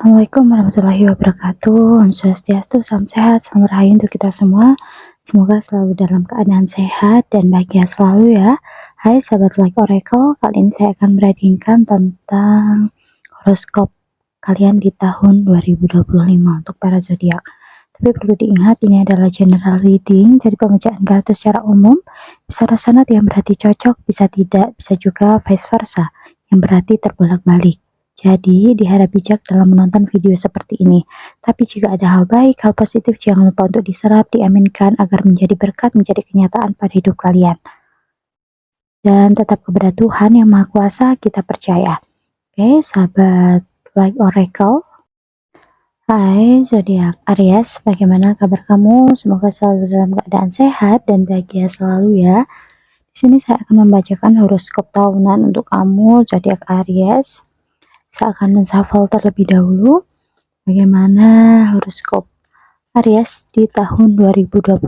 Assalamualaikum warahmatullahi wabarakatuh. Om Swastiastu, salam sehat, salam rahayu untuk kita semua. Semoga selalu dalam keadaan sehat dan bahagia selalu ya. Hai sahabat Like Oracle, kali ini saya akan mereadingkan tentang horoskop kalian di tahun 2025 untuk para zodiak. Tapi perlu diingat, ini adalah general reading, jadi pembacaan kartu secara umum. Bisa resonat yang berarti cocok, bisa tidak, bisa juga vice versa, yang berarti terbolak-balik. Jadi, diharap bijak dalam menonton video seperti ini. Tapi jika ada hal baik, hal positif, jangan lupa untuk diserap, diaminkan agar menjadi berkat, menjadi kenyataan pada hidup kalian. Dan tetap kepada Tuhan Yang Maha Kuasa kita percaya. Oke, sahabat Like Oracle. Hai zodiak Aries, bagaimana kabar kamu? Semoga selalu dalam keadaan sehat dan bahagia selalu ya. Di sini saya akan membacakan horoskop tahunan untuk kamu zodiak Aries. Saya akan menshuffle terlebih dahulu bagaimana horoskop Aries di tahun 2025.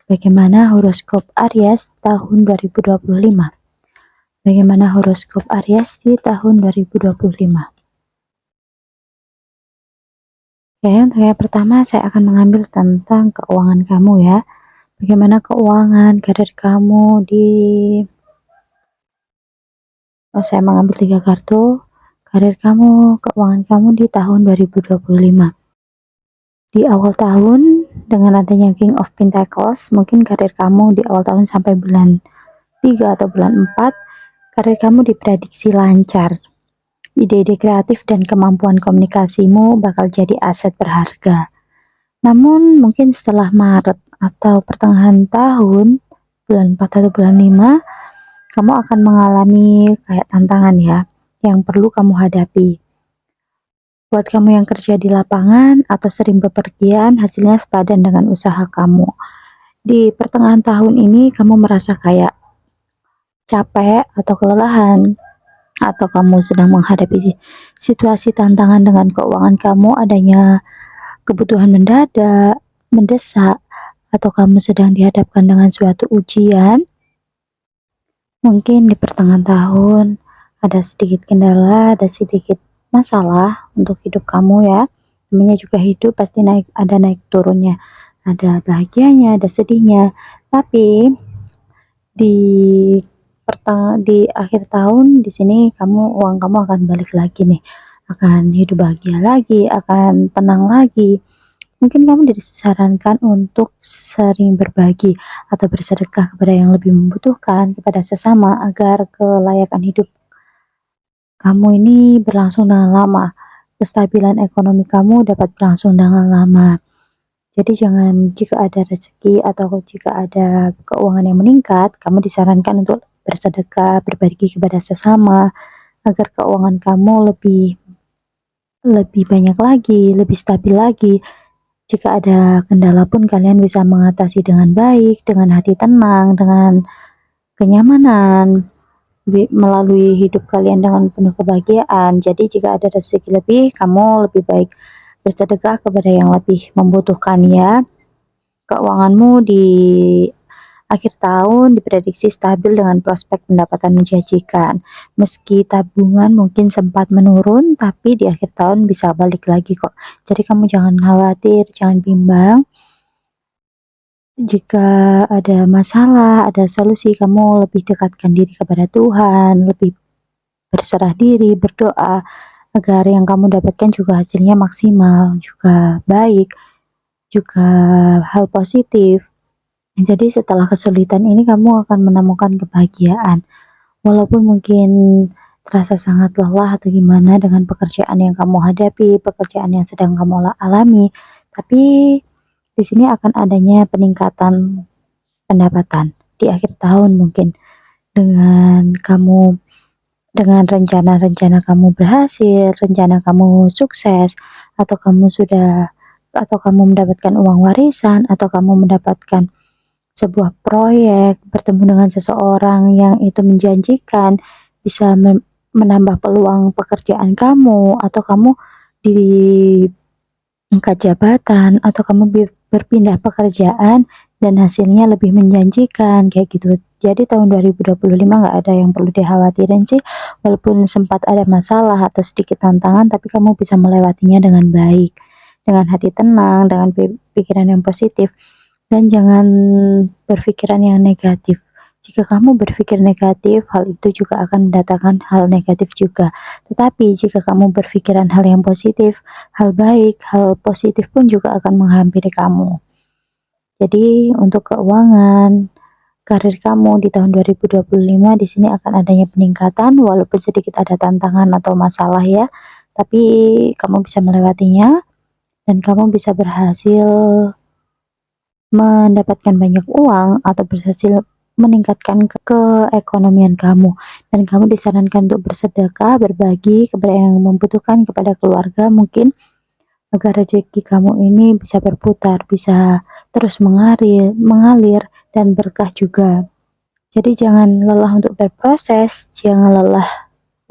Bagaimana horoskop Aries tahun 2025. Bagaimana horoskop Aries di tahun 2025. Oke, untuk yang pertama saya akan mengambil tentang keuangan kamu ya. Bagaimana keuangan karir kamu di... saya mengambil 3 kartu. Karir kamu, keuangan kamu di tahun 2025. Di awal tahun, dengan adanya King of Pentacles, mungkin karir kamu di awal tahun sampai bulan 3 atau bulan 4, karir kamu diprediksi lancar. Ide-ide kreatif dan kemampuan komunikasimu bakal jadi aset berharga. Namun, mungkin setelah Maret atau pertengahan tahun, bulan 4 atau bulan 5, kamu akan mengalami kayak tantangan ya, yang perlu kamu hadapi. Buat kamu yang kerja di lapangan atau sering bepergian, hasilnya sepadan dengan usaha kamu. Di pertengahan tahun ini kamu merasa kayak capek atau kelelahan, atau kamu sedang menghadapi situasi tantangan dengan keuangan kamu, adanya kebutuhan mendadak, mendesak, atau kamu sedang dihadapkan dengan suatu ujian. Mungkin di pertengahan tahun ada sedikit kendala, ada sedikit masalah untuk hidup kamu ya. Namanya juga hidup, pasti ada naik turunnya, ada bahagianya, ada sedihnya. Tapi di akhir tahun di sini uang kamu akan balik lagi nih, akan hidup bahagia lagi, akan tenang lagi. Mungkin kamu disarankan untuk sering berbagi atau bersedekah kepada yang lebih membutuhkan, kepada sesama, agar kelayakan hidup kamu ini berlangsung dengan lama. Kestabilan ekonomi kamu dapat berlangsung dengan lama. Jadi jika ada rezeki atau jika ada keuangan yang meningkat, kamu disarankan untuk bersedekah, berbagi kepada sesama, agar keuangan kamu lebih banyak lagi, lebih stabil lagi. Jika ada kendala pun kalian bisa mengatasi dengan baik, dengan hati tenang, dengan kenyamanan, melalui hidup kalian dengan penuh kebahagiaan. Jadi jika ada rezeki lebih, kamu lebih baik bersedekah kepada yang lebih membutuhkan ya. Keuanganmu di akhir tahun diprediksi stabil dengan prospek pendapatan menjanjikan. Meski tabungan mungkin sempat menurun, tapi di akhir tahun bisa balik lagi kok. Jadi kamu jangan khawatir, jangan bimbang. Jika ada masalah, ada solusi, kamu lebih dekatkan diri kepada Tuhan, lebih berserah diri, berdoa, agar yang kamu dapatkan juga hasilnya maksimal, juga baik, juga hal positif. Jadi setelah kesulitan ini kamu akan menemukan kebahagiaan. Walaupun mungkin terasa sangat lelah atau gimana dengan pekerjaan yang kamu hadapi, pekerjaan yang sedang kamu alami, tapi di sini akan adanya peningkatan pendapatan di akhir tahun mungkin dengan rencana-rencana kamu berhasil, rencana kamu sukses, atau kamu mendapatkan uang warisan, atau kamu mendapatkan sebuah proyek, bertemu dengan seseorang yang itu menjanjikan, bisa menambah peluang pekerjaan kamu, atau kamu diangkat jabatan, atau kamu berpindah pekerjaan dan hasilnya lebih menjanjikan, kayak gitu. Jadi tahun 2025 nggak ada yang perlu dikhawatirin sih, walaupun sempat ada masalah atau sedikit tantangan, tapi kamu bisa melewatinya dengan baik, dengan hati tenang, dengan pikiran yang positif, dan jangan berpikiran yang negatif. Jika kamu berpikir negatif, hal itu juga akan mendatangkan hal negatif juga. Tetapi jika kamu berpikiran hal yang positif, hal baik, hal positif pun juga akan menghampiri kamu. Jadi untuk keuangan, karir kamu di tahun 2025 di sini akan adanya peningkatan walaupun sedikit ada tantangan atau masalah ya, tapi kamu bisa melewatinya dan kamu bisa berhasil mendapatkan banyak uang atau berhasil meningkatkan keekonomian kamu, dan kamu disarankan untuk bersedekah, berbagi kepada yang membutuhkan, kepada keluarga mungkin, agar rezeki kamu ini bisa berputar, bisa terus mengalir dan berkah juga. Jadi jangan lelah untuk berproses, jangan lelah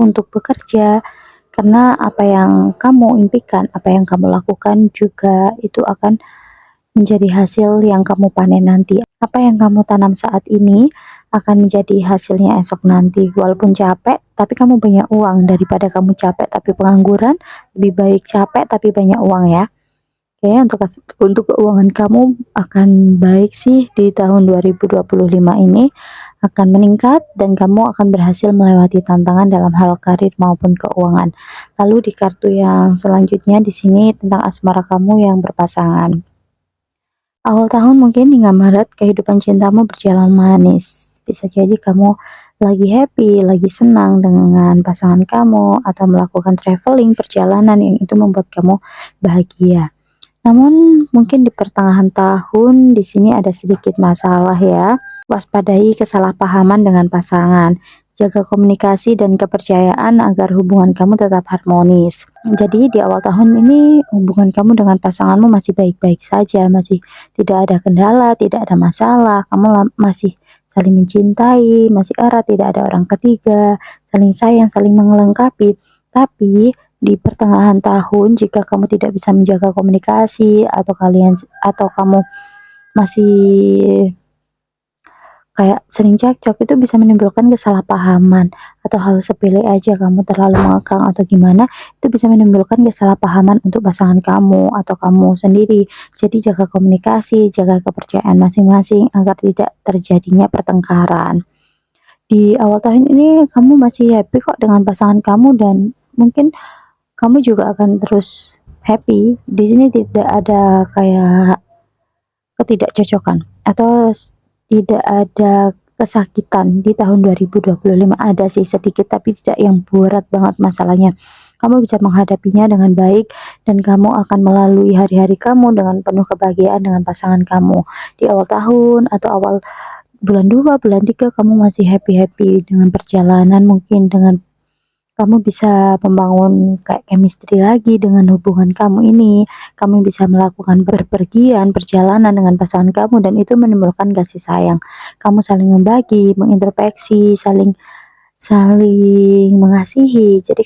untuk bekerja, karena apa yang kamu impikan, apa yang kamu lakukan juga itu akan menjadi hasil yang kamu panen nanti. Apa yang kamu tanam saat ini akan menjadi hasilnya esok nanti. Walaupun capek, tapi kamu banyak uang daripada kamu capek tapi pengangguran. Lebih baik capek tapi banyak uang ya. Oke, untuk keuangan kamu akan baik sih di tahun 2025 ini, akan meningkat dan kamu akan berhasil melewati tantangan dalam hal karir maupun keuangan. Lalu di kartu yang selanjutnya di sini tentang asmara kamu yang berpasangan. Awal tahun mungkin hingga Maret kehidupan cintamu berjalan manis. Bisa jadi kamu lagi happy, lagi senang dengan pasangan kamu, atau melakukan traveling, perjalanan yang itu membuat kamu bahagia. Namun mungkin di pertengahan tahun di sini ada sedikit masalah ya. Waspadai kesalahpahaman dengan pasangan. Jaga komunikasi dan kepercayaan agar hubungan kamu tetap harmonis. Jadi di awal tahun ini hubungan kamu dengan pasanganmu masih baik-baik saja, masih tidak ada kendala, tidak ada masalah. Kamu masih saling mencintai, masih erat, tidak ada orang ketiga, saling sayang, saling melengkapi. Tapi di pertengahan tahun jika kamu tidak bisa menjaga komunikasi atau kamu masih kayak sering cekcok, itu bisa menimbulkan kesalahpahaman atau hal sepele aja kamu terlalu mengekang atau gimana, itu bisa menimbulkan kesalahpahaman untuk pasangan kamu atau kamu sendiri. Jadi jaga komunikasi, jaga kepercayaan masing-masing agar tidak terjadinya pertengkaran. Di awal tahun ini kamu masih happy kok dengan pasangan kamu dan mungkin kamu juga akan terus happy. Di sini tidak ada kayak ketidakcocokan atau tidak ada kesakitan di tahun 2025. Ada sih sedikit tapi tidak yang berat banget masalahnya. Kamu bisa menghadapinya dengan baik dan kamu akan melalui hari-hari kamu dengan penuh kebahagiaan dengan pasangan kamu. Di awal tahun atau awal bulan 2, bulan 3 kamu masih happy-happy dengan perjalanan, mungkin dengan kamu bisa membangun kayak chemistry lagi dengan hubungan kamu ini. Kamu bisa melakukan berpergian, perjalanan dengan pasangan kamu dan itu menimbulkan kasih sayang. Kamu saling membagi, mengintrospeksi, saling saling mengasihi. Jadi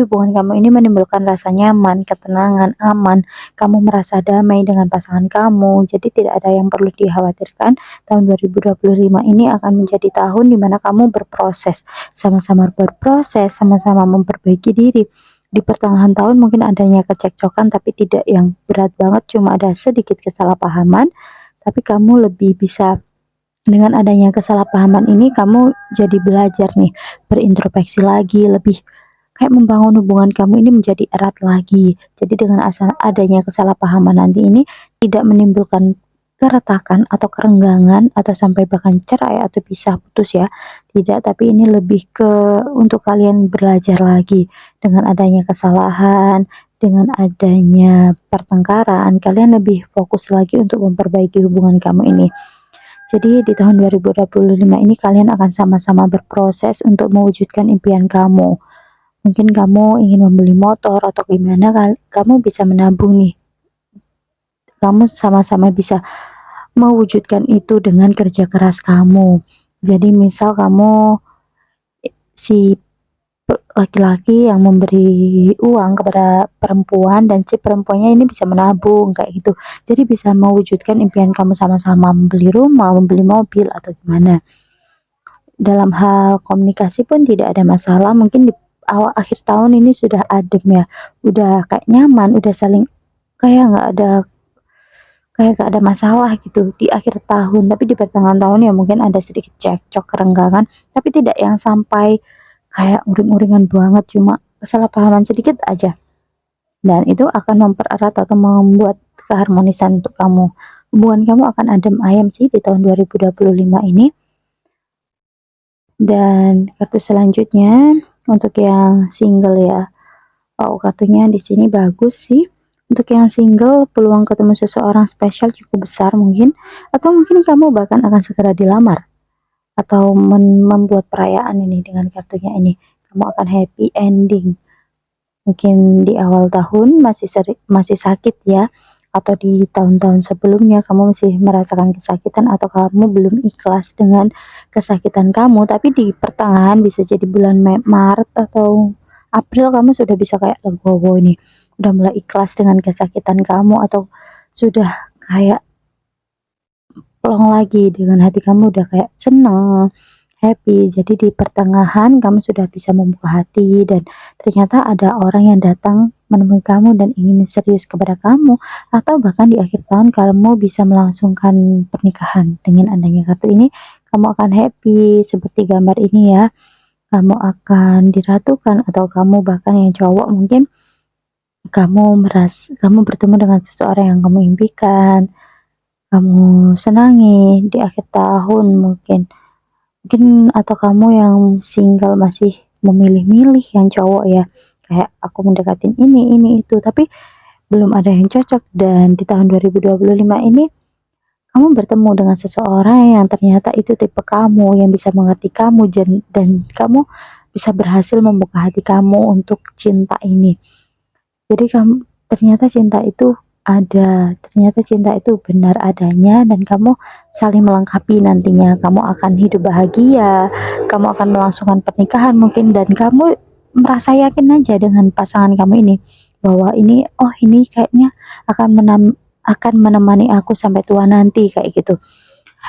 hubungan kamu ini menimbulkan rasa nyaman, ketenangan, aman. Kamu merasa damai dengan pasangan kamu. Jadi tidak ada yang perlu dikhawatirkan. Tahun 2025 ini akan menjadi tahun di mana kamu berproses, sama-sama memperbaiki diri. Di pertengahan tahun mungkin adanya kecekcokan tapi tidak yang berat banget, cuma ada sedikit kesalahpahaman. Tapi kamu lebih bisa dengan adanya kesalahpahaman ini kamu jadi belajar nih, berintrospeksi lagi, lebih kayak membangun hubungan kamu ini menjadi erat lagi. Jadi dengan adanya kesalahpahaman nanti ini tidak menimbulkan keretakan atau kerenggangan atau sampai bahkan cerai atau pisah putus ya. Tidak, tapi ini lebih ke untuk kalian belajar lagi dengan adanya kesalahan, dengan adanya pertengkaran, kalian lebih fokus lagi untuk memperbaiki hubungan kamu ini. Jadi di tahun 2025 ini kalian akan sama-sama berproses untuk mewujudkan impian kamu. Mungkin kamu ingin membeli motor atau gimana, kamu bisa menabung nih. Kamu sama-sama bisa mewujudkan itu dengan kerja keras kamu. Jadi misal kamu si laki-laki yang memberi uang kepada perempuan dan si perempuannya ini bisa menabung kayak gitu. Jadi bisa mewujudkan impian kamu sama-sama membeli rumah, membeli mobil atau gimana. Dalam hal komunikasi pun tidak ada masalah, mungkin di awal akhir tahun ini sudah adem ya, udah kayak nyaman, udah saling kayak nggak ada masalah gitu di akhir tahun, tapi di pertengahan tahun ya mungkin ada sedikit cekcok, kerenggangan, tapi tidak yang sampai kayak uring-uringan banget, cuma kesalahpahaman sedikit aja. Dan itu akan mempererat atau membuat keharmonisan untuk kamu. Hubungan kamu akan adem ayem sih di tahun 2025 ini. Dan kartu selanjutnya untuk yang single ya. Oh, kartunya di sini bagus sih. Untuk yang single, peluang ketemu seseorang spesial cukup besar mungkin, atau mungkin kamu bahkan akan segera dilamar atau membuat perayaan ini dengan kartunya ini. Kamu akan happy ending. Mungkin di awal tahun masih sakit ya, atau di tahun-tahun sebelumnya kamu masih merasakan kesakitan atau kamu belum ikhlas dengan kesakitan kamu, tapi di pertengahan bisa jadi bulan Maret atau April kamu sudah bisa kayak legowo ini, udah mulai ikhlas dengan kesakitan kamu atau sudah kayak plong lagi dengan hati kamu udah kayak seneng, happy. Jadi di pertengahan kamu sudah bisa membuka hati dan ternyata ada orang yang datang menemui kamu dan ingin serius kepada kamu, atau bahkan di akhir tahun kamu bisa melangsungkan pernikahan. Dengan adanya kartu ini kamu akan happy seperti gambar ini ya. Kamu akan diratukan atau kamu bahkan yang cowok mungkin kamu bertemu dengan seseorang yang kamu impikan, kamu senangi di akhir tahun mungkin. Mungkin atau kamu yang single masih memilih-milih yang cowok ya, kayak aku mendekatin ini itu, tapi belum ada yang cocok. Dan di tahun 2025 ini kamu bertemu dengan seseorang yang ternyata itu tipe kamu, yang bisa mengerti kamu dan kamu bisa berhasil membuka hati kamu untuk cinta ini. Jadi ternyata cinta itu ada, ternyata cinta itu benar adanya dan kamu saling melengkapi nantinya. Kamu akan hidup bahagia, kamu akan melangsungkan pernikahan mungkin dan kamu merasa yakin aja dengan pasangan kamu ini bahwa ini kayaknya akan menemani aku sampai tua nanti kayak gitu.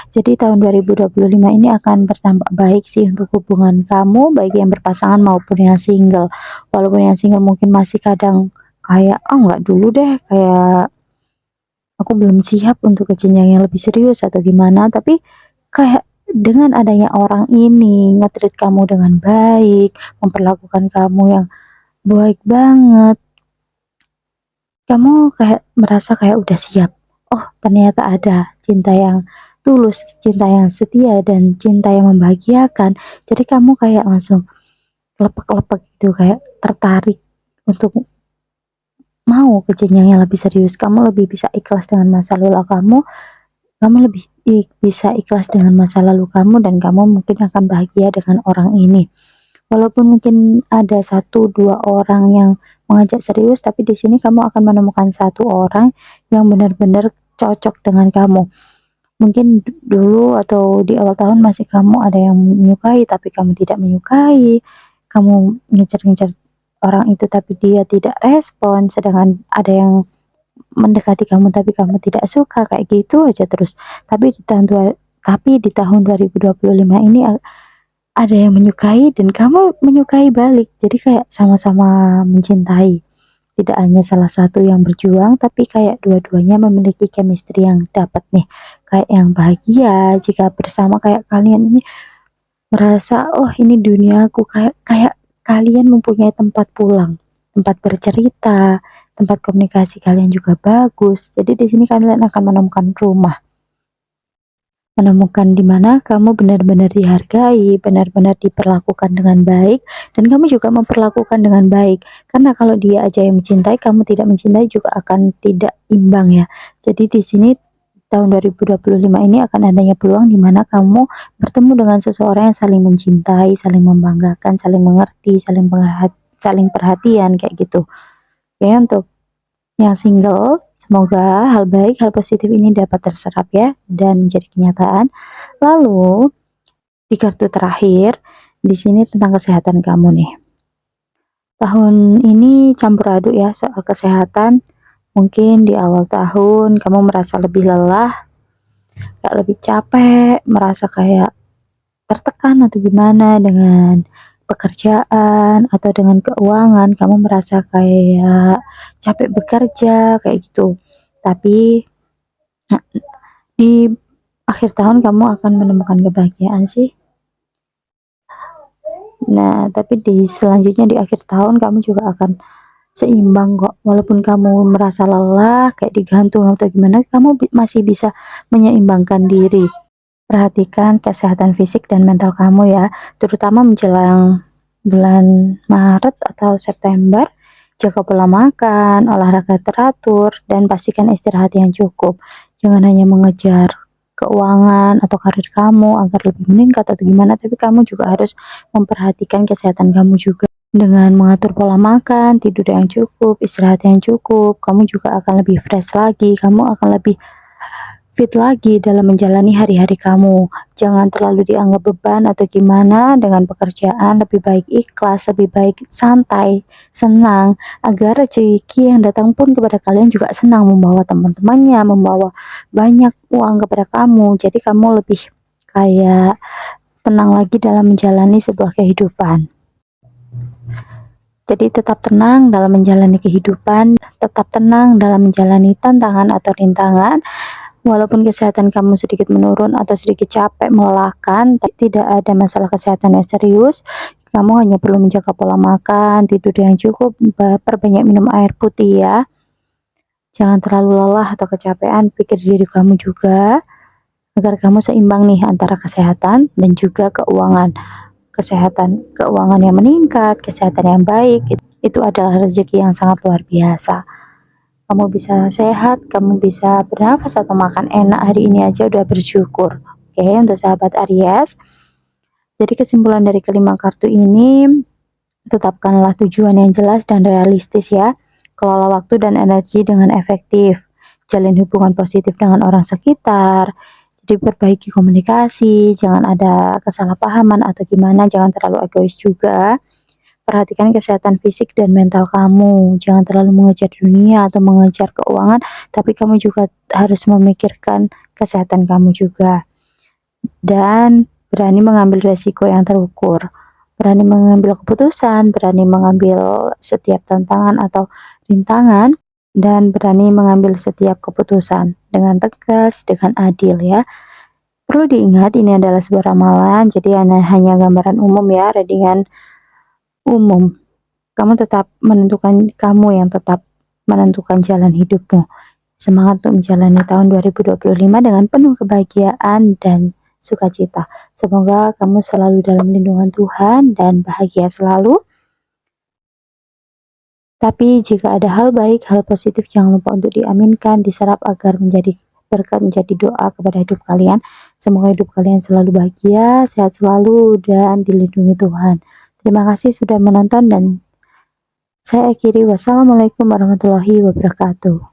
Jadi tahun 2025 ini akan berdampak baik sih untuk hubungan kamu, baik yang berpasangan maupun yang single. Walaupun yang single mungkin masih kadang kayak, "Oh nggak dulu deh, kayak aku belum siap untuk ke jenjang yang lebih serius," atau gimana. Tapi kayak dengan adanya orang ini nge-treat kamu dengan baik, memperlakukan kamu yang baik banget, kamu kayak merasa kayak udah siap. Oh, ternyata ada cinta yang tulus, cinta yang setia, dan cinta yang membahagiakan. Jadi kamu kayak langsung lepek-lepek gitu, kayak tertarik untuk mau ke jenjang yang lebih serius. Kamu lebih bisa ikhlas dengan masa lalu kamu lebih bisa ikhlas dengan masa lalu kamu dan kamu mungkin akan bahagia dengan orang ini. Walaupun mungkin ada 1, 2 orang yang mengajak serius, tapi di sini kamu akan menemukan satu orang yang benar-benar cocok dengan kamu. Mungkin dulu atau di awal tahun masih kamu ada yang menyukai, tapi kamu tidak menyukai. Kamu ngincer-ngincer orang itu tapi dia tidak respon, sedangkan ada yang mendekati kamu tapi kamu tidak suka, kayak gitu aja terus. Tapi di tahun 2025 ini ada yang menyukai dan kamu menyukai balik. Jadi kayak sama-sama mencintai. Tidak hanya salah satu yang berjuang, tapi kayak dua-duanya memiliki chemistry yang dapat nih. Kayak yang bahagia jika bersama, kayak kalian ini merasa, oh ini duniaku, kayak kayak kalian mempunyai tempat pulang, tempat bercerita, tempat komunikasi kalian juga bagus. Jadi di sini kalian akan menemukan rumah. Menemukan di mana kamu benar-benar dihargai, benar-benar diperlakukan dengan baik, dan kamu juga memperlakukan dengan baik. Karena kalau dia aja yang mencintai, kamu tidak mencintai juga akan tidak imbang ya. Jadi di sini tahun 2025 ini akan adanya peluang di mana kamu bertemu dengan seseorang yang saling mencintai, saling membanggakan, saling mengerti, saling perhatian kayak gitu. Ya, untuk yang single, semoga hal baik, hal positif ini dapat terserap ya dan menjadi kenyataan. Lalu di kartu terakhir, di sini tentang kesehatan kamu nih. tahun ini campur aduk ya soal kesehatan. Mungkin di awal tahun kamu merasa lebih lelah, kayak lebih capek, merasa kayak tertekan atau gimana dengan pekerjaan atau dengan keuangan, kamu merasa kayak capek bekerja kayak gitu. Tapi di akhir tahun kamu akan menemukan kebahagiaan sih. Nah, tapi di selanjutnya di akhir tahun kamu juga akan seimbang kok. Walaupun kamu merasa lelah, kayak digantung atau gimana, kamu masih bisa menyeimbangkan diri. Perhatikan kesehatan fisik dan mental kamu ya, terutama menjelang bulan Maret atau September. Jaga pola makan, olahraga teratur, dan pastikan istirahat yang cukup. Jangan hanya mengejar keuangan atau karir kamu agar lebih meningkat atau gimana, tapi kamu juga harus memperhatikan kesehatan kamu juga. Dengan mengatur pola makan, tidur yang cukup, istirahat yang cukup, kamu juga akan lebih fresh lagi, kamu akan lebih fit lagi dalam menjalani hari-hari kamu. Jangan terlalu dianggap beban atau gimana dengan pekerjaan, lebih baik ikhlas, lebih baik santai, senang, agar rezeki yang datang pun kepada kalian juga senang, membawa teman-temannya, membawa banyak uang kepada kamu. Jadi kamu lebih kayak tenang lagi dalam menjalani sebuah kehidupan. Jadi tetap tenang dalam menjalani kehidupan, tetap tenang dalam menjalani tantangan atau rintangan. Walaupun kesehatan kamu sedikit menurun atau sedikit capek, melelahkan, tidak ada masalah kesehatan yang serius. Kamu hanya perlu menjaga pola makan, tidur yang cukup, perbanyak minum air putih ya. Jangan terlalu lelah atau kecapean, pikir diri kamu juga, agar kamu seimbang nih antara kesehatan dan juga keuangan. Keuangan yang meningkat, kesehatan yang baik, itu adalah rezeki yang sangat luar biasa. Kamu bisa sehat, kamu bisa bernafas atau makan enak hari ini aja udah bersyukur. Oke, untuk sahabat Aries. Jadi kesimpulan dari kelima kartu ini, tetapkanlah tujuan yang jelas dan realistis ya. Kelola waktu dan energi dengan efektif. Jalin hubungan positif dengan orang sekitar. Jadi perbaiki komunikasi, jangan ada kesalahpahaman atau gimana, jangan terlalu egois juga. Perhatikan kesehatan fisik dan mental kamu. Jangan terlalu mengejar dunia atau mengejar keuangan, tapi kamu juga harus memikirkan kesehatan kamu juga. Dan berani mengambil resiko yang terukur. Berani mengambil keputusan, berani mengambil setiap tantangan atau rintangan, dan berani mengambil setiap keputusan dengan tegas, dengan adil ya. Perlu diingat ini adalah sebuah ramalan, jadi hanya gambaran umum ya, readingan umum. Kamu yang tetap menentukan jalan hidupmu. Semangat untuk menjalani tahun 2025 dengan penuh kebahagiaan dan sukacita. Semoga kamu selalu dalam lindungan Tuhan dan bahagia selalu. Tapi jika ada hal baik, hal positif, jangan lupa untuk diaminkan, diserap agar menjadi berkat, menjadi doa kepada hidup kalian. Semoga hidup kalian selalu bahagia, sehat selalu, dan dilindungi Tuhan. Terima kasih sudah menonton dan saya akhiri. Wassalamualaikum warahmatullahi wabarakatuh.